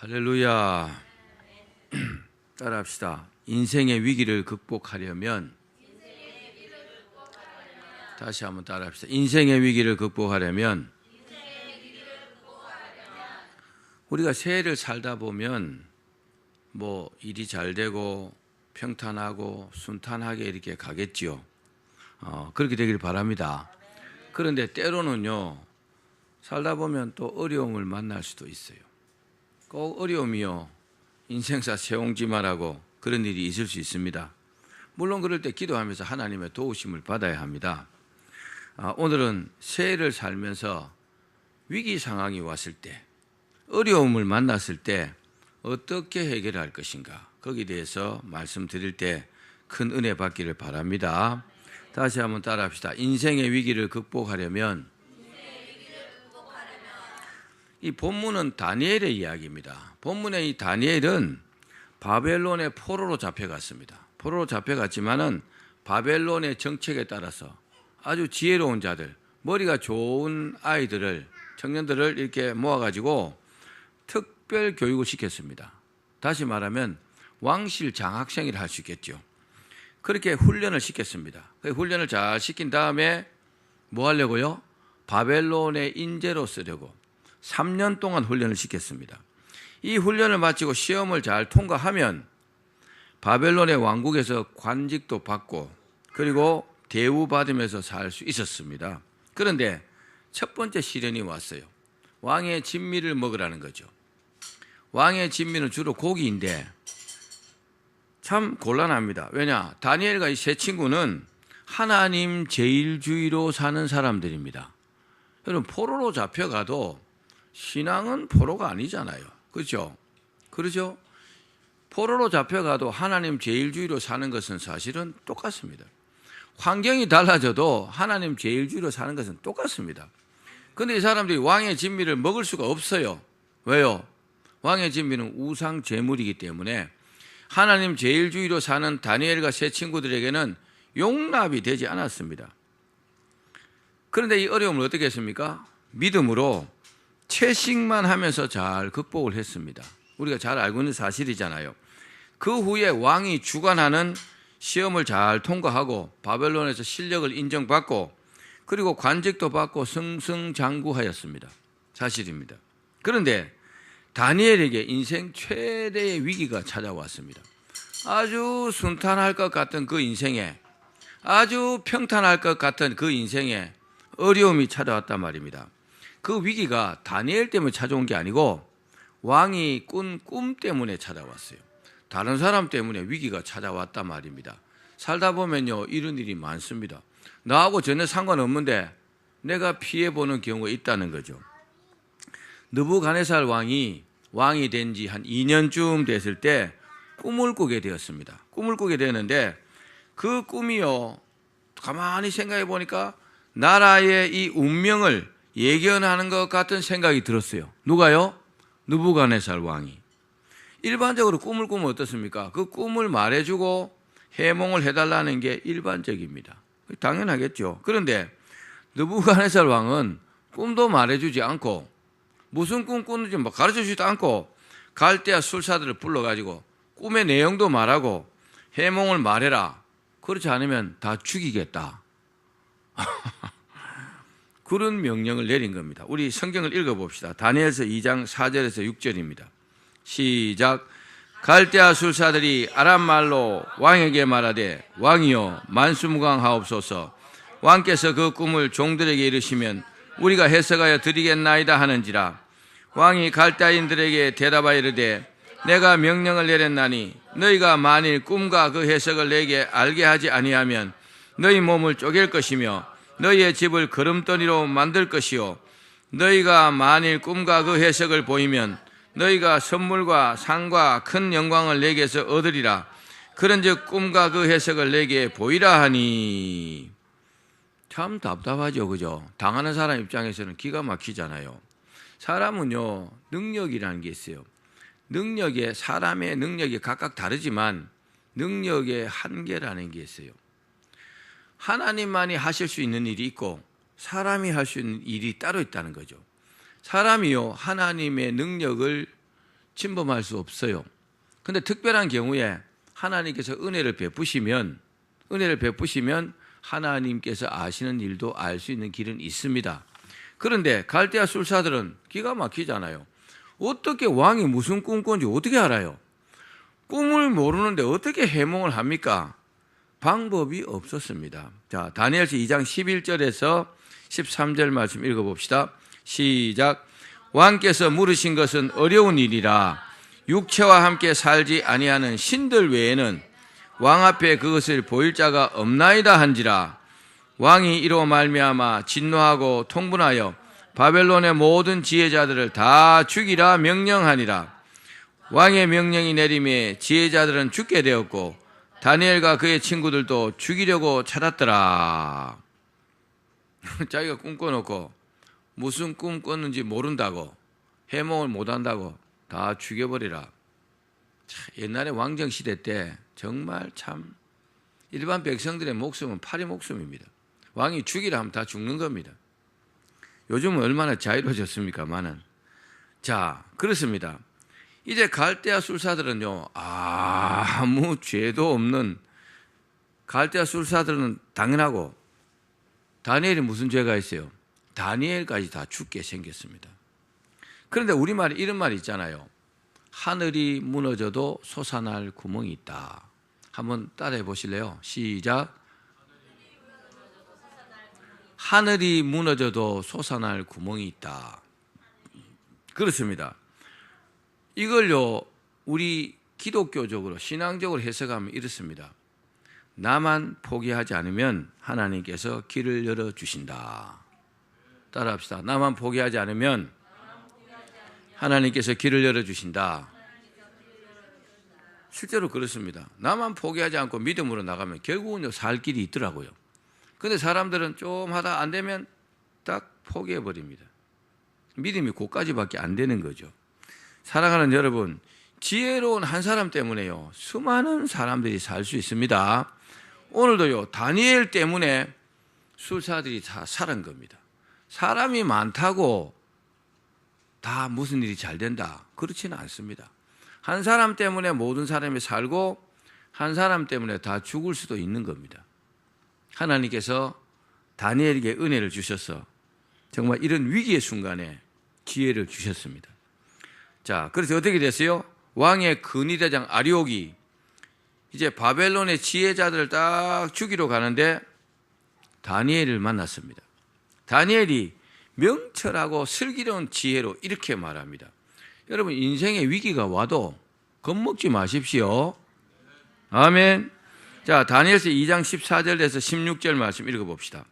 할렐루야. 따라합시다. 인생의 위기를 극복하려면, 다시 한번 따라합시다. 인생의 위기를 극복하려면 우리가 새해를 살다 보면 뭐 일이 잘 되고 평탄하고 순탄하게 이렇게 가겠지요. 그렇게 되길 바랍니다. 그런데 때로는요, 살다 보면 또 어려움을 만날 수도 있어요. 꼭 어려움이요, 인생사 세옹지마라고 그런 일이 있을 수 있습니다. 물론 그럴 때 기도하면서 하나님의 도우심을 받아야 합니다. 오늘은 새해를 살면서 위기 상황이 왔을 때, 어려움을 만났을 때 어떻게 해결할 것인가, 거기에 대해서 말씀드릴 때 큰 은혜 받기를 바랍니다. 다시 한번 따라합시다. 인생의 위기를 극복하려면, 이 본문은 다니엘의 이야기입니다. 본문의 이 다니엘은 바벨론의 포로로 잡혀갔습니다. 포로로 잡혀갔지만은 바벨론의 정책에 따라서 아주 지혜로운 자들, 머리가 좋은 아이들을, 청년들을 이렇게 모아가지고 특별 교육을 시켰습니다. 다시 말하면 왕실 장학생이라 할 수 있겠죠. 그렇게 훈련을 시켰습니다. 훈련을 잘 시킨 다음에 뭐 하려고요? 바벨론의 인재로 쓰려고 3년 동안 훈련을 시켰습니다. 이 훈련을 마치고 시험을 잘 통과하면 바벨론의 왕국에서 관직도 받고 그리고 대우받으면서 살 수 있었습니다. 그런데 첫 번째 시련이 왔어요. 왕의 진미를 먹으라는 거죠. 왕의 진미는 주로 고기인데 참 곤란합니다. 왜냐? 다니엘과 이 세 친구는 하나님 제일주의로 사는 사람들입니다. 여러분, 포로로 잡혀가도 신앙은 포로가 아니잖아요. 그렇죠? 그렇죠? 포로로 잡혀가도 하나님 제일주의로 사는 것은 사실은 똑같습니다. 환경이 달라져도 하나님 제일주의로 사는 것은 똑같습니다. 그런데 이 사람들이 왕의 진미를 먹을 수가 없어요. 왜요? 왕의 진미는 우상 제물이기 때문에 하나님 제일주의로 사는 다니엘과 세 친구들에게는 용납이 되지 않았습니다. 그런데 이 어려움을 어떻게 했습니까? 믿음으로 채식만 하면서 잘 극복을 했습니다. 우리가 잘 알고 있는 사실이잖아요. 그 후에 왕이 주관하는 시험을 잘 통과하고 바벨론에서 실력을 인정받고 그리고 관직도 받고 승승장구하였습니다. 사실입니다. 그런데 다니엘에게 인생 최대의 위기가 찾아왔습니다. 아주 순탄할 것 같은 그 인생에, 아주 평탄할 것 같은 그 인생에 어려움이 찾아왔단 말입니다. 그 위기가 다니엘 때문에 찾아온 게 아니고 왕이 꾼 꿈 때문에 찾아왔어요. 다른 사람 때문에 위기가 찾아왔단 말입니다. 살다 보면요, 이런 일이 많습니다. 나하고 전혀 상관없는데 내가 피해보는 경우가 있다는 거죠. 느부갓네살 왕이 된 지 한 2년쯤 됐을 때 꿈을 꾸게 되었습니다. 꿈을 꾸게 되었는데 그 꿈이요, 가만히 생각해 보니까 나라의 이 운명을 예견하는 것 같은 생각이 들었어요. 누가요? 느부갓네살 왕이. 일반적으로 꿈을 꾸면 어떻습니까? 그 꿈을 말해주고 해몽을 해달라는 게 일반적입니다. 당연하겠죠. 그런데 느부갓네살 왕은 꿈도 말해주지 않고 무슨 꿈 꾸는지 가르쳐주지도 않고 갈대아 술사들을 불러가지고 꿈의 내용도 말하고 해몽을 말해라. 그렇지 않으면 다 죽이겠다. 그런 명령을 내린 겁니다. 우리 성경을 읽어봅시다. 다니엘서 2장 4절에서 6절입니다. 시작. 갈대아 술사들이 아람 말로 왕에게 말하되 왕이여 만수무강하옵소서. 왕께서 그 꿈을 종들에게 이르시면 우리가 해석하여 드리겠나이다 하는지라. 왕이 갈대아인들에게 대답하여 이르되 내가 명령을 내렸나니 너희가 만일 꿈과 그 해석을 내게 알게 하지 아니하면 너희 몸을 쪼갤 것이며 너희의 집을 걸음더미로 만들 것이요 너희가 만일 꿈과 그 해석을 보이면 너희가 선물과 상과 큰 영광을 내게서 얻으리라. 그런즉 꿈과 그 해석을 내게 보이라 하니. 참 답답하죠, 그죠? 당하는 사람 입장에서는 기가 막히잖아요. 사람은요, 능력이라는 게 있어요. 사람의 능력이 각각 다르지만 능력의 한계라는 게 있어요. 하나님만이 하실 수 있는 일이 있고 사람이 할 수 있는 일이 따로 있다는 거죠. 사람이요, 하나님의 능력을 침범할 수 없어요. 근데 특별한 경우에 하나님께서 은혜를 베푸시면 하나님께서 아시는 일도 알 수 있는 길은 있습니다. 그런데 갈대아 술사들은 기가 막히잖아요. 어떻게 왕이 무슨 꿈 꾼지 어떻게 알아요? 꿈을 모르는데 어떻게 해몽을 합니까? 방법이 없었습니다. 자, 다니엘서 2장 11절에서 13절 말씀 읽어봅시다. 시작. 왕께서 물으신 것은 어려운 일이라 육체와 함께 살지 아니하는 신들 외에는 왕 앞에 그것을 보일 자가 없나이다 한지라. 왕이 이로 말미암아 진노하고 통분하여 바벨론의 모든 지혜자들을 다 죽이라 명령하니라. 왕의 명령이 내림에 지혜자들은 죽게 되었고 다니엘과 그의 친구들도 죽이려고 찾았더라. 자기가 꿈 꿔놓고 무슨 꿈 꿨는지 모른다고, 해몽을 못한다고 다 죽여버리라. 옛날에 왕정시대 때 정말 참 일반 백성들의 목숨은 파리 목숨입니다. 왕이 죽이라 하면 다 죽는 겁니다. 요즘은 얼마나 자유로워졌습니까마는. 자, 그렇습니다. 이제 갈대아 술사들은요, 아무 죄도 없는 갈대아 술사들은 당연하고 다니엘이 무슨 죄가 있어요? 다니엘까지 다 죽게 생겼습니다. 그런데 우리말에 이런 말이 있잖아요. 하늘이 무너져도 솟아날 구멍이 있다. 한번 따라해 보실래요? 시작. 하늘이 무너져도 솟아날 구멍이 있다. 그렇습니다. 이걸요, 우리 기독교적으로 신앙적으로 해석하면 이렇습니다. 나만 포기하지 않으면 하나님께서 길을 열어주신다. 따라합시다. 나만 포기하지 않으면 하나님께서 길을 열어주신다. 실제로 그렇습니다. 나만 포기하지 않고 믿음으로 나가면 결국은 살 길이 있더라고요. 그런데 사람들은 좀 하다 안 되면 딱 포기해버립니다. 믿음이 그까지밖에 안 되는 거죠. 사랑하는 여러분, 지혜로운 한 사람 때문에요, 수많은 사람들이 살 수 있습니다. 오늘도요, 다니엘 때문에 술사들이 다 살은 겁니다. 사람이 많다고 다 무슨 일이 잘 된다, 그렇지는 않습니다. 한 사람 때문에 모든 사람이 살고 한 사람 때문에 다 죽을 수도 있는 겁니다. 하나님께서 다니엘에게 은혜를 주셔서 정말 이런 위기의 순간에 기회를 주셨습니다. 자, 그래서 어떻게 됐어요? 왕의 근위대장 아리옥이 이제 바벨론의 지혜자들을 딱 죽이러 가는데 다니엘을 만났습니다. 다니엘이 명철하고 슬기로운 지혜로 이렇게 말합니다. 여러분, 인생의 위기가 와도 겁먹지 마십시오. 아멘. 자, 다니엘서 2장 14절에서 16절 말씀 읽어봅시다.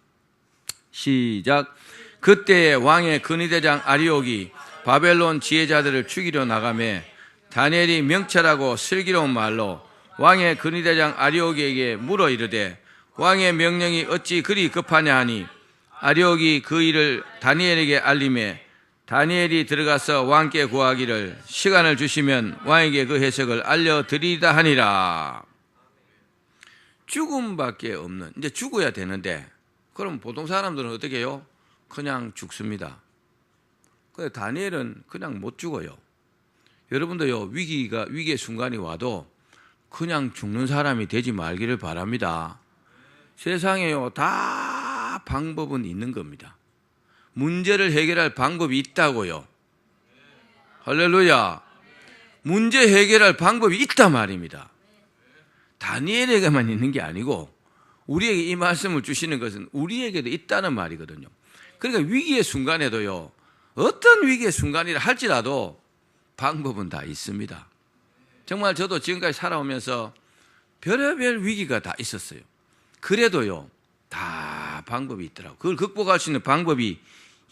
시작. 그때에 왕의 근위대장 아리옥이 바벨론 지혜자들을 죽이려 나가매 다니엘이 명철하고 슬기로운 말로 왕의 근위대장 아리옥에게 물어 이르되 왕의 명령이 어찌 그리 급하냐 하니 아리옥이 그 일을 다니엘에게 알림해 다니엘이 들어가서 왕께 구하기를 시간을 주시면 왕에게 그 해석을 알려드리다 하니라. 죽음밖에 없는, 이제 죽어야 되는데 그럼 보통 사람들은 어떻게 해요? 그냥 죽습니다. 근데 다니엘은 그냥 못 죽어요. 여러분도요, 위기의 순간이 와도 그냥 죽는 사람이 되지 말기를 바랍니다. 세상에요, 다 방법은 있는 겁니다. 문제를 해결할 방법이 있다고요. 할렐루야. 문제 해결할 방법이 있단 말입니다. 다니엘에게만 있는 게 아니고 우리에게 이 말씀을 주시는 것은 우리에게도 있다는 말이거든요. 그러니까 위기의 순간에도요, 어떤 위기의 순간이라 할지라도 방법은 다 있습니다. 정말 저도 지금까지 살아오면서 별의별 위기가 다 있었어요. 그래도요, 다 방법이 있더라고요. 그걸 극복할 수 있는 방법이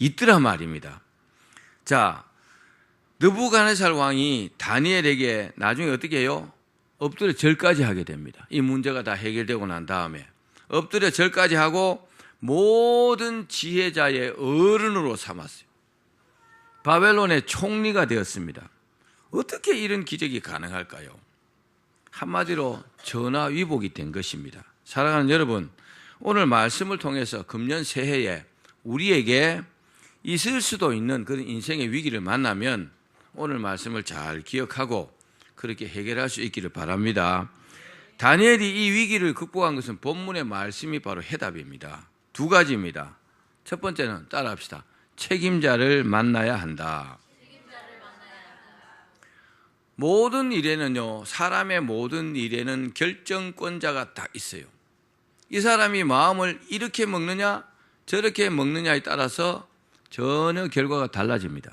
있더라 말입니다. 자, 느부갓네살 왕이 다니엘에게 나중에 어떻게 해요? 엎드려 절까지 하게 됩니다. 이 문제가 다 해결되고 난 다음에 엎드려 절까지 하고 모든 지혜자의 어른으로 삼았어요. 바벨론의 총리가 되었습니다. 어떻게 이런 기적이 가능할까요? 한마디로 전화위복이 된 것입니다. 사랑하는 여러분, 오늘 말씀을 통해서 금년 새해에 우리에게 있을 수도 있는 그런 인생의 위기를 만나면 오늘 말씀을 잘 기억하고 그렇게 해결할 수 있기를 바랍니다. 다니엘이 이 위기를 극복한 것은 본문의 말씀이 바로 해답입니다. 두 가지입니다. 첫 번째는 따라합시다. 책임자를 만나야 한다. 모든 일에는요, 사람의 모든 일에는 결정권자가 다 있어요. 이 사람이 마음을 이렇게 먹느냐 저렇게 먹느냐에 따라서 전혀 결과가 달라집니다.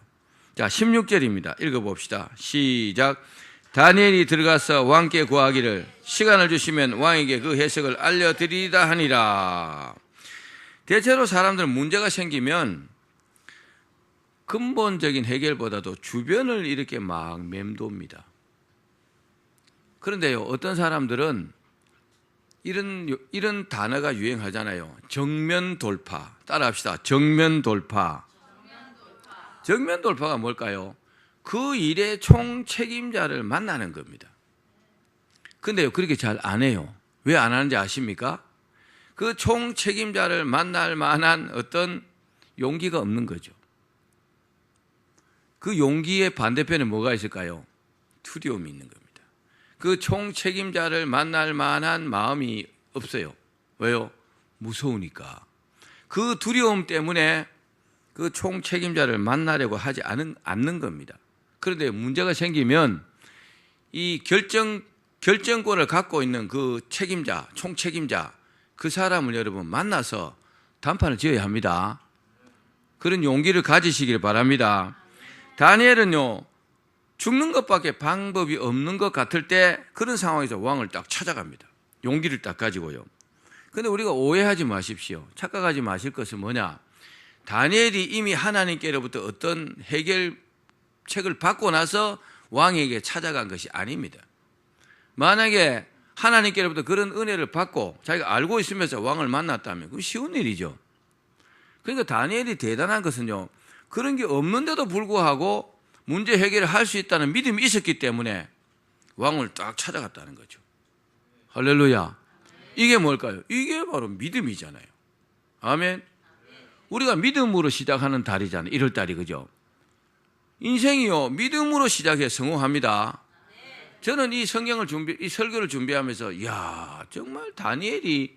자, 16절입니다. 읽어봅시다. 시작. 다니엘이 들어가서 왕께 구하기를 시간을 주시면 왕에게 그 해석을 알려드리리다 하니라. 대체로 사람들은 문제가 생기면 근본적인 해결보다도 주변을 이렇게 막 맴돕니다. 그런데요, 어떤 사람들은 이런 단어가 유행하잖아요. 정면 돌파. 따라합시다. 정면 돌파. 정면 돌파가 뭘까요? 그 일의 총 책임자를 만나는 겁니다. 근데요, 그렇게 잘 안 해요. 왜 안 하는지 아십니까? 그 총 책임자를 만날 만한 어떤 용기가 없는 거죠. 그 용기의 반대편에 뭐가 있을까요? 두려움이 있는 겁니다. 그 총 책임자를 만날 만한 마음이 없어요. 왜요? 무서우니까. 그 두려움 때문에 그 총 책임자를 만나려고 하지 않는 겁니다. 그런데 문제가 생기면 이 결정권을 갖고 있는 그 책임자, 총 책임자, 그 사람을 여러분 만나서談판을 지어야 합니다. 그런 용기를 가지시길 바랍니다. 다니엘은요, 죽는 것밖에 방법이 없는 것 같을 때 그런 상황에서 왕을 딱 찾아갑니다. 용기를 딱 가지고요. 그런데 우리가 오해하지 마십시오. 착각하지 마실 것은 뭐냐? 다니엘이 이미 하나님께로부터 어떤 해결책을 받고 나서 왕에게 찾아간 것이 아닙니다. 만약에 하나님께로부터 그런 은혜를 받고 자기가 알고 있으면서 왕을 만났다면 그건 쉬운 일이죠. 그러니까 다니엘이 대단한 것은요, 그런 게 없는데도 불구하고 문제 해결을 할 수 있다는 믿음이 있었기 때문에 왕을 딱 찾아갔다는 거죠. 할렐루야. 이게 뭘까요? 이게 바로 믿음이잖아요. 아멘. 우리가 믿음으로 시작하는 달이잖아요. 1월달이, 그죠? 인생이요, 믿음으로 시작해 성공합니다. 저는 이 설교를 준비하면서, 이야, 정말 다니엘이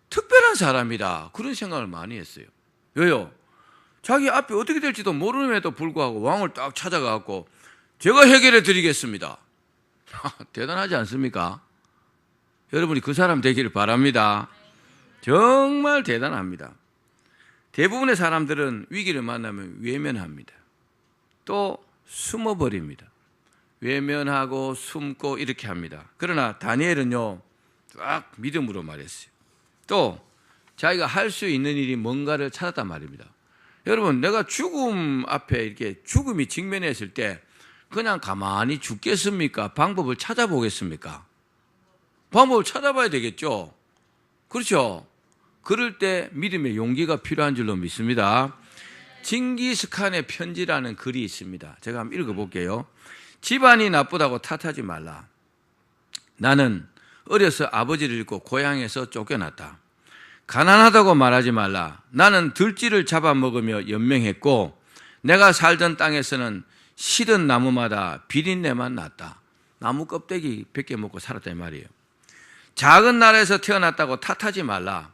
특별한 사람이다. 그런 생각을 많이 했어요. 왜요? 자기 앞에 어떻게 될지도 모르는데도 불구하고 왕을 딱 찾아가고 제가 해결해 드리겠습니다. 대단하지 않습니까? 여러분이 그 사람 되기를 바랍니다. 정말 대단합니다. 대부분의 사람들은 위기를 만나면 외면합니다. 또 숨어버립니다. 외면하고 숨고 이렇게 합니다. 그러나 다니엘은요, 딱 믿음으로 말했어요. 또 자기가 할 수 있는 일이 뭔가를 찾았단 말입니다. 여러분, 내가 죽음 앞에 이렇게 죽음이 직면했을 때 그냥 가만히 죽겠습니까? 방법을 찾아보겠습니까? 방법을 찾아봐야 되겠죠. 그렇죠? 그럴 때 믿음의 용기가 필요한 줄로 믿습니다. 징기스칸의 편지라는 글이 있습니다. 제가 한번 읽어볼게요. 집안이 나쁘다고 탓하지 말라. 나는 어려서 아버지를 잃고 고향에서 쫓겨났다. 가난하다고 말하지 말라. 나는 들쥐를 잡아먹으며 연명했고 내가 살던 땅에서는 시든 나무마다 비린내만 났다. 나무 껍데기 100개 먹고 살았단 말이에요. 작은 나라에서 태어났다고 탓하지 말라.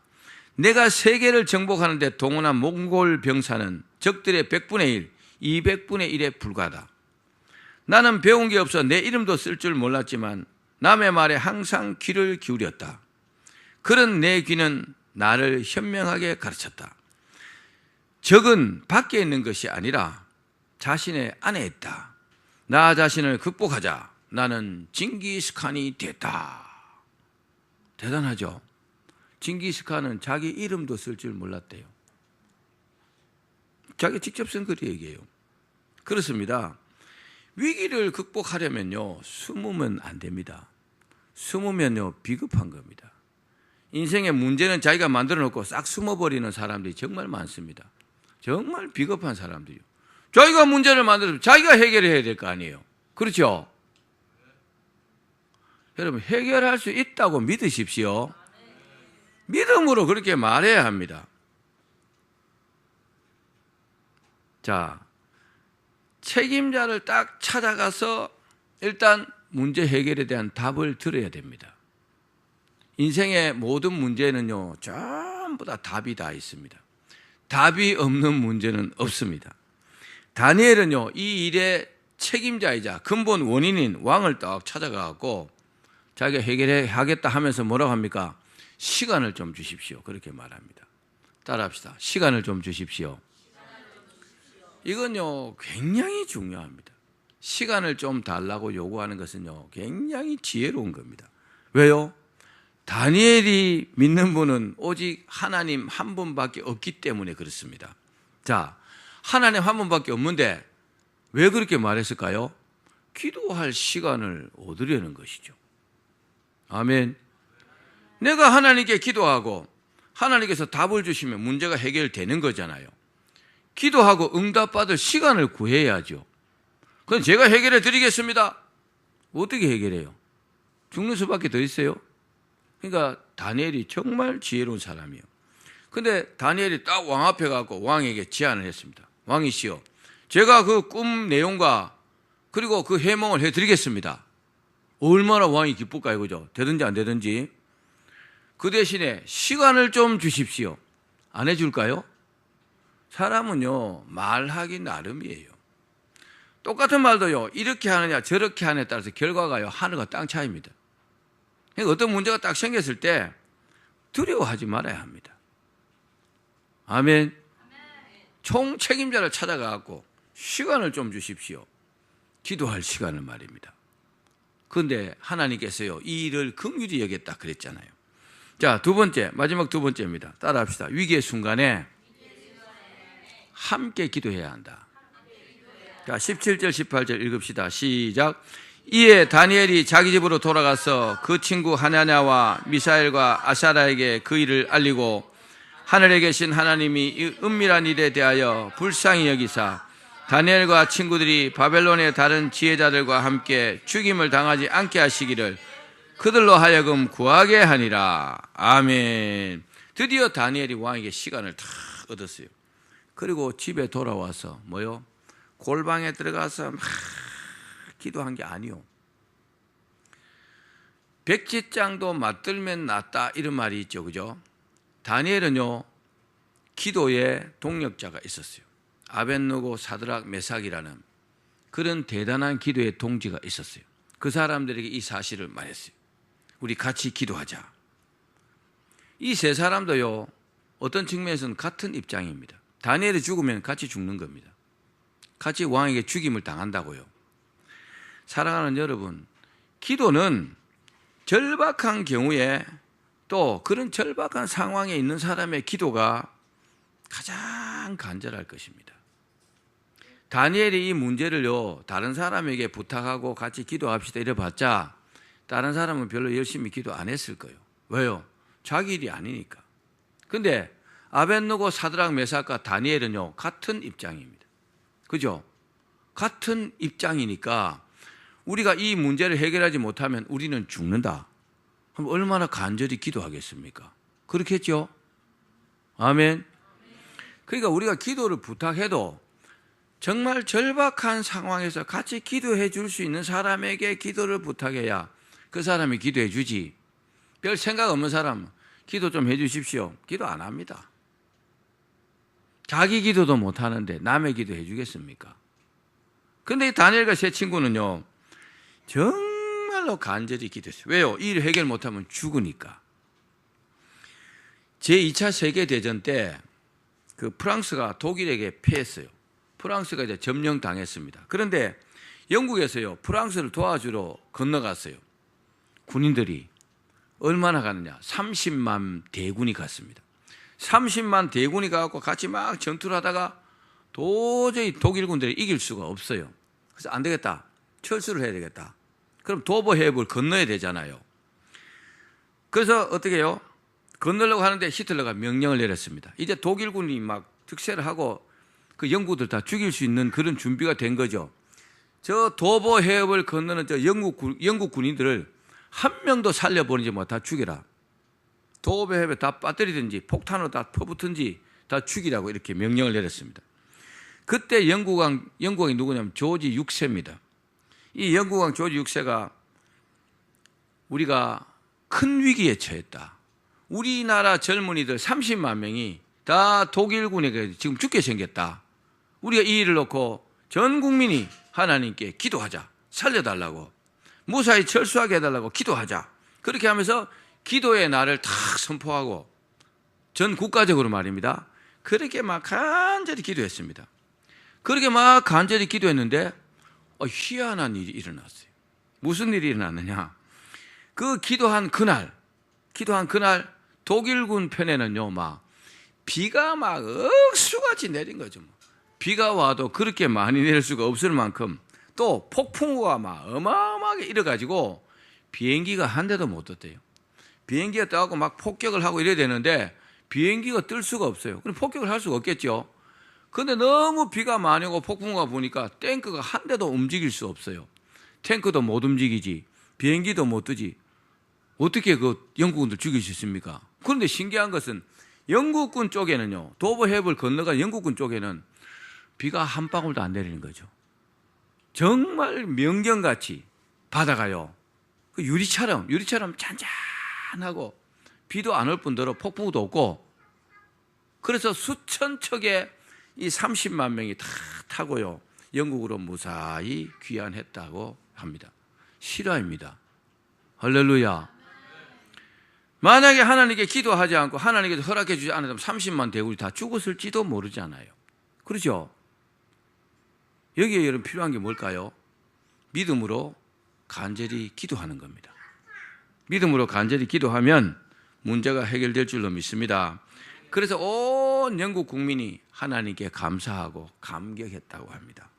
내가 세계를 정복하는데 동원한 몽골 병사는 적들의 100분의 1, 200분의 1에 불과하다. 나는 배운 게 없어 내 이름도 쓸 줄 몰랐지만 남의 말에 항상 귀를 기울였다. 그런 내 귀는 나를 현명하게 가르쳤다. 적은 밖에 있는 것이 아니라 자신의 안에 있다. 나 자신을 극복하자. 나는 징기스칸이 됐다. 대단하죠? 징기스칸은 자기 이름도 쓸 줄 몰랐대요. 자기 직접 쓴 글이 얘기해요. 그렇습니다. 위기를 극복하려면요, 숨으면 안 됩니다. 숨으면요, 비겁한 겁니다. 인생의 문제는 자기가 만들어 놓고 싹 숨어버리는 사람들이 정말 많습니다. 정말 비겁한 사람들이요. 자기가 문제를 만들어서 자기가 해결해야 될 거 아니에요. 그렇죠? 여러분, 해결할 수 있다고 믿으십시오. 믿음으로 그렇게 말해야 합니다. 자, 책임자를 딱 찾아가서 일단 문제 해결에 대한 답을 들어야 됩니다. 인생의 모든 문제는요, 전부 다 답이 다 있습니다. 답이 없는 문제는 없습니다. 다니엘은요, 이 일의 책임자이자 근본 원인인 왕을 딱 찾아가고 자기가 해결하겠다 하면서 뭐라고 합니까? 시간을 좀 주십시오. 그렇게 말합니다. 따라합시다. 시간을 좀 주십시오. 이건요, 굉장히 중요합니다. 시간을 좀 달라고 요구하는 것은요, 굉장히 지혜로운 겁니다. 왜요? 다니엘이 믿는 분은 오직 하나님 한 분밖에 없기 때문에 그렇습니다. 자, 하나님 한 분밖에 없는데 왜 그렇게 말했을까요? 기도할 시간을 얻으려는 것이죠. 아멘. 내가 하나님께 기도하고 하나님께서 답을 주시면 문제가 해결되는 거잖아요. 기도하고 응답받을 시간을 구해야죠. 그럼 제가 해결해 드리겠습니다. 어떻게 해결해요? 죽는 수밖에 더 있어요? 그러니까 다니엘이 정말 지혜로운 사람이에요. 근데 다니엘이 딱 왕 앞에 가고 왕에게 제안을 했습니다. 왕이시여, 제가 그 꿈 내용과 그리고 그 해몽을 해드리겠습니다. 얼마나 왕이 기쁠까요? 그죠? 되든지 안 되든지. 그 대신에 시간을 좀 주십시오. 안 해줄까요? 사람은요, 말하기 나름이에요. 똑같은 말도요, 이렇게 하느냐 저렇게 하느냐에 따라서 결과가요, 하늘과 땅 차이입니다. 그러니까 어떤 문제가 딱 생겼을 때 두려워하지 말아야 합니다. 아멘. 총 책임자를 찾아가고 시간을 좀 주십시오. 기도할 시간을 말입니다. 그런데 하나님께서요, 이 일을 긍휼히 여겼다 그랬잖아요. 자, 두 번째, 마지막 두 번째입니다. 따라합시다. 위기의 순간에 함께 기도해야 한다. 자, 17절 18절 읽읍시다. 시작. 이에 다니엘이 자기 집으로 돌아가서 그 친구 하나냐와 미사엘과 아사라에게 그 일을 알리고 하늘에 계신 하나님이 이 은밀한 일에 대하여 불쌍히 여기사 다니엘과 친구들이 바벨론의 다른 지혜자들과 함께 죽임을 당하지 않게 하시기를 그들로 하여금 구하게 하니라. 아멘. 드디어 다니엘이 왕에게 시간을 다 얻었어요. 그리고 집에 돌아와서 뭐요? 골방에 들어가서 막 기도한 게 아니요. 백지장도 맞들면 낫다 이런 말이 있죠. 그죠? 다니엘은요, 기도에 동력자가 있었어요. 아벳느고, 사드락, 메삭이라는 그런 대단한 기도의 동지가 있었어요. 그 사람들에게 이 사실을 말했어요. 우리 같이 기도하자. 이 세 사람도요, 어떤 측면에서는 같은 입장입니다. 다니엘이 죽으면 같이 죽는 겁니다. 같이 왕에게 죽임을 당한다고요. 사랑하는 여러분, 기도는 절박한 경우에 또 그런 절박한 상황에 있는 사람의 기도가 가장 간절할 것입니다. 다니엘이 이 문제를요, 다른 사람에게 부탁하고 같이 기도합시다 이래봤자 다른 사람은 별로 열심히 기도 안 했을 거예요. 왜요? 자기 일이 아니니까. 근데 아벳느고, 사드락, 메삭과 다니엘은요, 같은 입장입니다. 그죠? 같은 입장이니까 우리가 이 문제를 해결하지 못하면 우리는 죽는다. 그럼 얼마나 간절히 기도하겠습니까? 그렇겠죠? 아멘. 그러니까 우리가 기도를 부탁해도 정말 절박한 상황에서 같이 기도해 줄 수 있는 사람에게 기도를 부탁해야 그 사람이 기도해 주지. 별 생각 없는 사람 기도 좀 해 주십시오. 기도 안 합니다. 자기 기도도 못 하는데 남의 기도 해 주겠습니까? 근데 이 다니엘과 세 친구는요, 정말로 간절히 기도했어요. 왜요? 이 일 해결 못하면 죽으니까. 제2차 세계대전 때 그 프랑스가 독일에게 패했어요. 프랑스가 이제 점령당했습니다. 그런데 영국에서요, 프랑스를 도와주러 건너갔어요. 군인들이 얼마나 가느냐? 30만 대군이 갔습니다. 30만 대군이 가고 같이 막 전투를 하다가 도저히 독일군들이 이길 수가 없어요. 그래서 안 되겠다. 철수를 해야 되겠다. 그럼 도보 해협을 건너야 되잖아요. 그래서 어떻게 해요? 건너려고 하는데 히틀러가 명령을 내렸습니다. 이제 독일군이 막 득세를 하고 그 영국들 다 죽일 수 있는 그런 준비가 된 거죠. 저 도보 해협을 건너는 저 영국 군인들을 한 명도 살려보내지 못 다 죽여라. 도보 해협에 다 빠뜨리든지 폭탄으로 다 퍼붓든지 다 죽이라고 이렇게 명령을 내렸습니다. 그때 영국왕이 누구냐면 조지 6세입니다. 이 영국왕 조지 6세가 우리가 큰 위기에 처했다. 우리나라 젊은이들 30만 명이 다 독일군에게 지금 죽게 생겼다. 우리가 이 일을 놓고 전 국민이 하나님께 기도하자. 살려달라고. 무사히 철수하게 해달라고 기도하자. 그렇게 하면서 기도의 날을 탁 선포하고 전 국가적으로 말입니다. 그렇게 막 간절히 기도했습니다. 그렇게 막 간절히 기도했는데 희한한 일이 일어났어요. 무슨 일이 일어났느냐? 그 기도한 그날 독일군 편에는요, 막 비가 막 억수같이 내린 거죠. 비가 와도 그렇게 많이 내릴 수가 없을 만큼 또 폭풍우가 막 어마어마하게 일어가지고 비행기가 한 대도 못 떴대요. 비행기가 떠갖고 막 폭격을 하고 이래야 되는데 비행기가 뜰 수가 없어요. 그럼 폭격을 할 수가 없겠죠. 그런데 너무 비가 많이 오고 폭풍우가 보니까 탱크가 한 대도 움직일 수 없어요. 탱크도 못 움직이지, 비행기도 못 뜨지. 어떻게 그 영국군들 죽일 수 있습니까? 그런데 신기한 것은 영국군 쪽에는요, 도버해협을 건너간 영국군 쪽에는 비가 한 방울도 안 내리는 거죠. 정말 명경같이 바다가요, 그 유리처럼 잔잔하고 비도 안 올 뿐더러 폭풍우도 없고, 그래서 수천 척의 이 30만 명이 다 타고요, 영국으로 무사히 귀환했다고 합니다. 실화입니다. 할렐루야. 만약에 하나님께 기도하지 않고 하나님께서 허락해 주지 않았다면 30만 대군이 다 죽었을지도 모르잖아요. 그렇죠? 여기에 여러분 필요한 게 뭘까요? 믿음으로 간절히 기도하는 겁니다. 믿음으로 간절히 기도하면 문제가 해결될 줄로 믿습니다. 그래서 온 영국 국민이 하나님께 감사하고 감격했다고 합니다.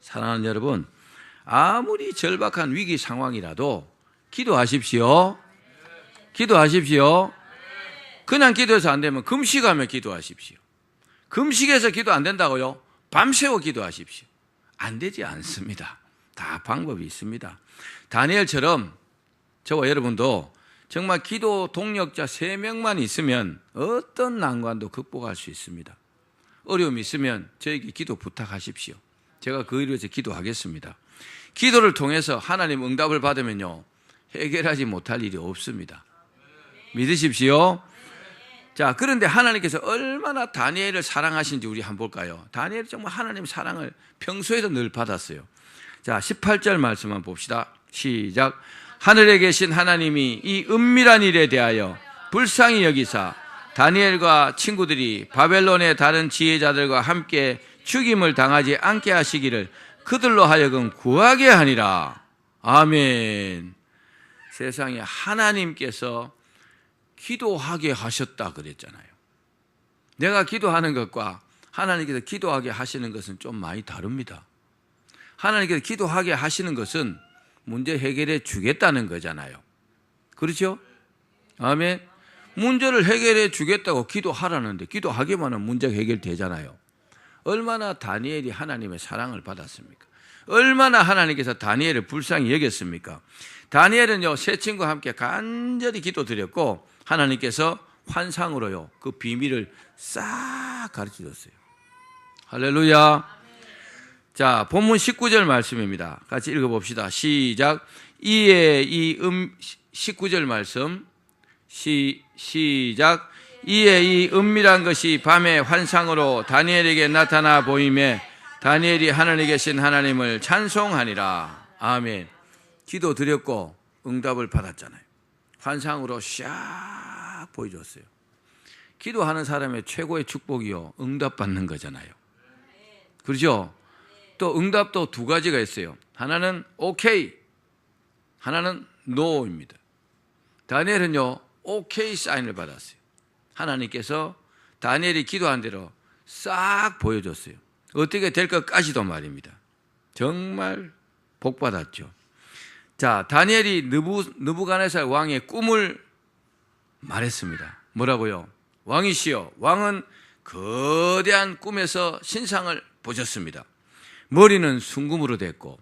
사랑하는 여러분, 아무리 절박한 위기 상황이라도 기도하십시오. 기도하십시오. 그냥 기도해서 안 되면 금식하며 기도하십시오. 금식해서 기도 안 된다고요? 밤새워 기도하십시오. 안 되지 않습니다. 다 방법이 있습니다. 다니엘처럼 저와 여러분도 정말 기도 동력자 3명만 있으면 어떤 난관도 극복할 수 있습니다. 어려움이 있으면 저에게 기도 부탁하십시오. 제가 그 일을 위해서 기도하겠습니다. 기도를 통해서 하나님 응답을 받으면요, 해결하지 못할 일이 없습니다. 믿으십시오. 자, 그런데 하나님께서 얼마나 다니엘을 사랑하신지 우리 한번 볼까요? 다니엘이 정말 하나님 사랑을 평소에도 늘 받았어요. 자, 18절 말씀만 봅시다. 시작. 하늘에 계신 하나님이 이 은밀한 일에 대하여 불쌍히 여기사 다니엘과 친구들이 바벨론의 다른 지혜자들과 함께 죽임을 당하지 않게 하시기를 그들로 하여금 구하게 하니라. 아멘. 세상에 하나님께서 기도하게 하셨다 그랬잖아요. 내가 기도하는 것과 하나님께서 기도하게 하시는 것은 좀 많이 다릅니다. 하나님께서 기도하게 하시는 것은 문제 해결해 주겠다는 거잖아요. 그렇죠? 아멘. 문제를 해결해 주겠다고 기도하라는데 기도하기만 하면 문제가 해결되잖아요. 얼마나 다니엘이 하나님의 사랑을 받았습니까? 얼마나 하나님께서 다니엘을 불쌍히 여겼습니까? 다니엘은요, 세 친구와 함께 간절히 기도드렸고 하나님께서 환상으로요, 그 비밀을 싹 가르쳐 줬어요. 할렐루야. 자, 본문 19절 말씀입니다. 같이 읽어봅시다. 시작. 이에 이 19절 말씀 시작. 이에 이 은밀한 것이 밤의 환상으로 다니엘에게 나타나 보임에 다니엘이 하늘에 계신 하나님을 찬송하니라. 아멘. 기도 드렸고 응답을 받았잖아요. 환상으로 샥 보여줬어요. 기도하는 사람의 최고의 축복이요, 응답받는 거잖아요. 그렇죠? 또 응답도 두 가지가 있어요. 하나는 오케이, 하나는 노입니다. 다니엘은요, 오케이 사인을 받았어요. 하나님께서 다니엘이 기도한 대로 싹 보여줬어요. 어떻게 될 것까지도 말입니다. 정말 복받았죠. 자, 다니엘이 느부갓네살 왕의 꿈을 말했습니다. 뭐라고요? 왕이시여, 왕은 거대한 꿈에서 신상을 보셨습니다. 머리는 순금으로 됐고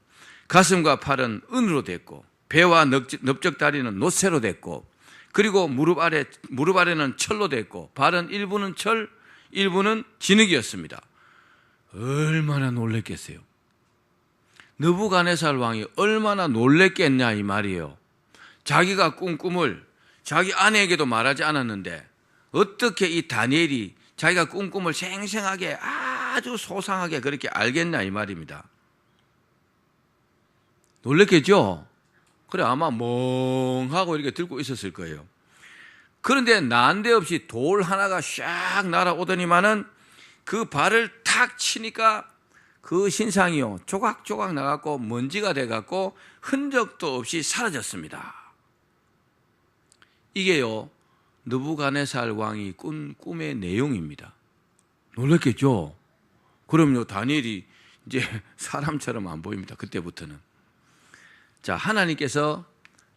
가슴과 팔은 은으로 됐고 배와 넓적다리는 노쇠로 됐고 그리고 무릎 아래는 철로 됐고 발은 일부는 철, 일부는 진흙이었습니다. 얼마나 놀랬겠어요. 느부갓네살 왕이 얼마나 놀랬겠냐 이 말이에요. 자기가 꾼 꿈을 자기 아내에게도 말하지 않았는데 어떻게 이 다니엘이 자기가 꾼 꿈을 생생하게 아주 소상하게 그렇게 알겠냐 이 말입니다. 놀랬겠죠? 그래 아마 멍하고 이렇게 들고 있었을 거예요. 그런데 난데없이 돌 하나가 샥 날아오더니만은 그 발을 탁 치니까 그 신상이요 조각조각 나갖고 먼지가 돼갖고 흔적도 없이 사라졌습니다. 이게요 느부갓네살 왕이 꾼 꿈의 내용입니다. 놀랐겠죠? 그럼요 다니엘이 이제 사람처럼 안 보입니다. 그때부터는. 자, 하나님께서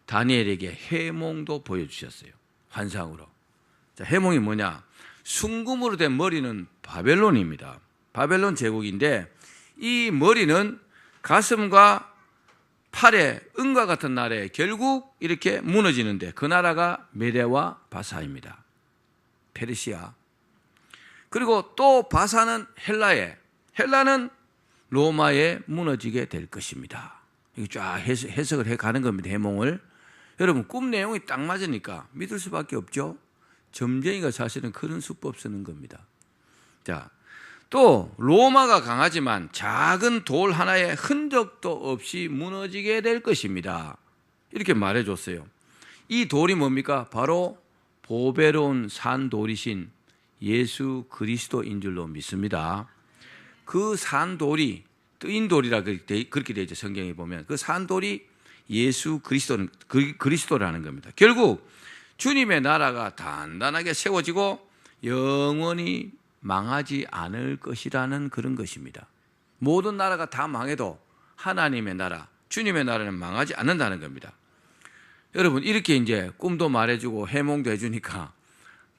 다니엘에게 해몽도 보여주셨어요. 환상으로. 자, 해몽이 뭐냐? 순금으로 된 머리는 바벨론입니다. 바벨론 제국인데 이 머리는 가슴과 팔에 은과 같은 나라에 결국 이렇게 무너지는데 그 나라가 메대와 바사입니다. 페르시아. 그리고 또 바사는 헬라는 로마에 무너지게 될 것입니다. 이게 쫙 해석을 해가는 겁니다. 해몽을. 여러분 꿈 내용이 딱 맞으니까 믿을 수밖에 없죠. 점쟁이가 사실은 그런 수법 쓰는 겁니다. 자, 또 로마가 강하지만 작은 돌 하나의 흔적도 없이 무너지게 될 것입니다. 이렇게 말해줬어요. 이 돌이 뭡니까? 바로 보배로운 산돌이신 예수 그리스도인 줄로 믿습니다. 그 산돌이 뜨인 돌이라 그렇게 되어 있죠. 성경에 보면 그 산돌이 예수 그리스도라는 겁니다. 결국 주님의 나라가 단단하게 세워지고 영원히 망하지 않을 것이라는 그런 것입니다. 모든 나라가 다 망해도 하나님의 나라, 주님의 나라는 망하지 않는다는 겁니다. 여러분 이렇게 이제 꿈도 말해주고 해몽도 해주니까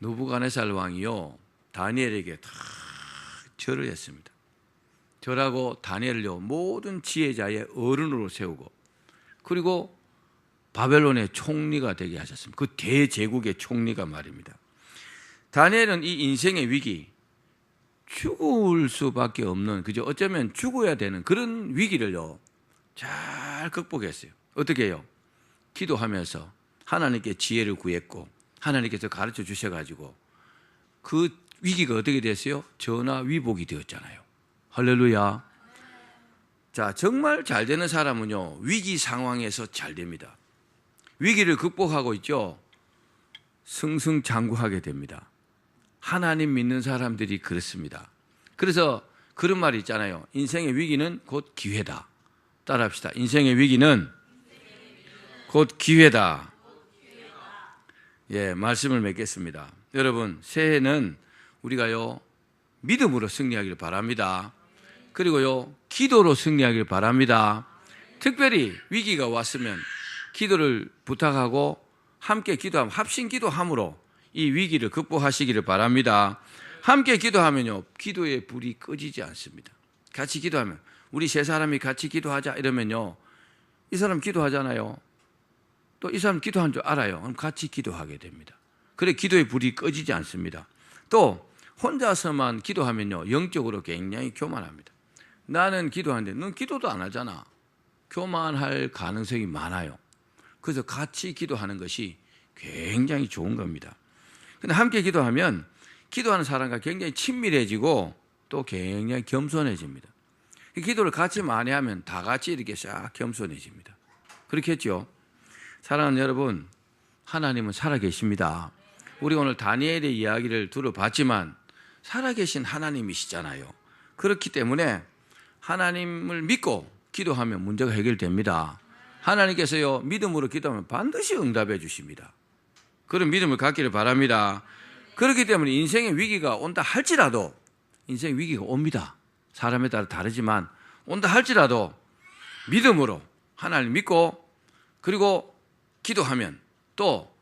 느부갓네살 왕이요 다니엘에게 다 절을 했습니다. 절하고 다니엘을요 모든 지혜자의 어른으로 세우고 그리고 바벨론의 총리가 되게 하셨습니다. 그 대제국의 총리가 말입니다. 다니엘은 이 인생의 위기, 죽을 수밖에 없는, 그죠? 어쩌면 죽어야 되는 그런 위기를요 잘 극복했어요. 어떻게 해요? 기도하면서 하나님께 지혜를 구했고 하나님께서 가르쳐 주셔가지고 그 위기가 어떻게 됐어요? 전화위복이 되었잖아요. 할렐루야. 자, 정말 잘 되는 사람은요 위기 상황에서 잘 됩니다. 위기를 극복하고 있죠. 승승장구하게 됩니다. 하나님 믿는 사람들이 그렇습니다. 그래서 그런 말이 있잖아요. 인생의 위기는 곧 기회다. 따라합시다. 인생의 위기는 곧 기회다. 예, 말씀을 맺겠습니다. 여러분, 새해는 우리가요 믿음으로 승리하기를 바랍니다. 그리고요 기도로 승리하기를 바랍니다. 특별히 위기가 왔으면 기도를 부탁하고 함께 기도하면 합심 기도함으로 이 위기를 극복하시기를 바랍니다. 함께 기도하면요 기도의 불이 꺼지지 않습니다. 같이 기도하면 우리 세 사람이 같이 기도하자 이러면요 이 사람 기도하잖아요. 또 이 사람 기도한 줄 알아요. 그럼 같이 기도하게 됩니다. 그래 기도의 불이 꺼지지 않습니다. 또 혼자서만 기도하면요 영적으로 굉장히 교만합니다. 나는 기도하는데 넌 기도도 안 하잖아. 교만할 가능성이 많아요. 그래서 같이 기도하는 것이 굉장히 좋은 겁니다. 근데 함께 기도하면 기도하는 사람과 굉장히 친밀해지고 또 굉장히 겸손해집니다. 기도를 같이 많이 하면 다 같이 이렇게 싹 겸손해집니다. 그렇겠죠? 사랑하는 여러분, 하나님은 살아계십니다. 우리 오늘 다니엘의 이야기를 들어봤지만 살아계신 하나님이시잖아요. 그렇기 때문에 하나님을 믿고 기도하면 문제가 해결됩니다. 하나님께서요 믿음으로 기도하면 반드시 응답해 주십니다. 그런 믿음을 갖기를 바랍니다. 그렇기 때문에 인생의 위기가 온다 할지라도 인생의 위기가 옵니다. 사람에 따라 다르지만 온다 할지라도 믿음으로 하나님 믿고 그리고 기도하면 또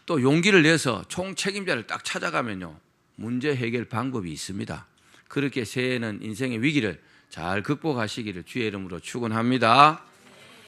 용기를 내서 총책임자를 딱 찾아가면요 문제 해결 방법이 있습니다. 그렇게 새해에는 인생의 위기를 잘 극복하시기를 주의 이름으로 축원합니다.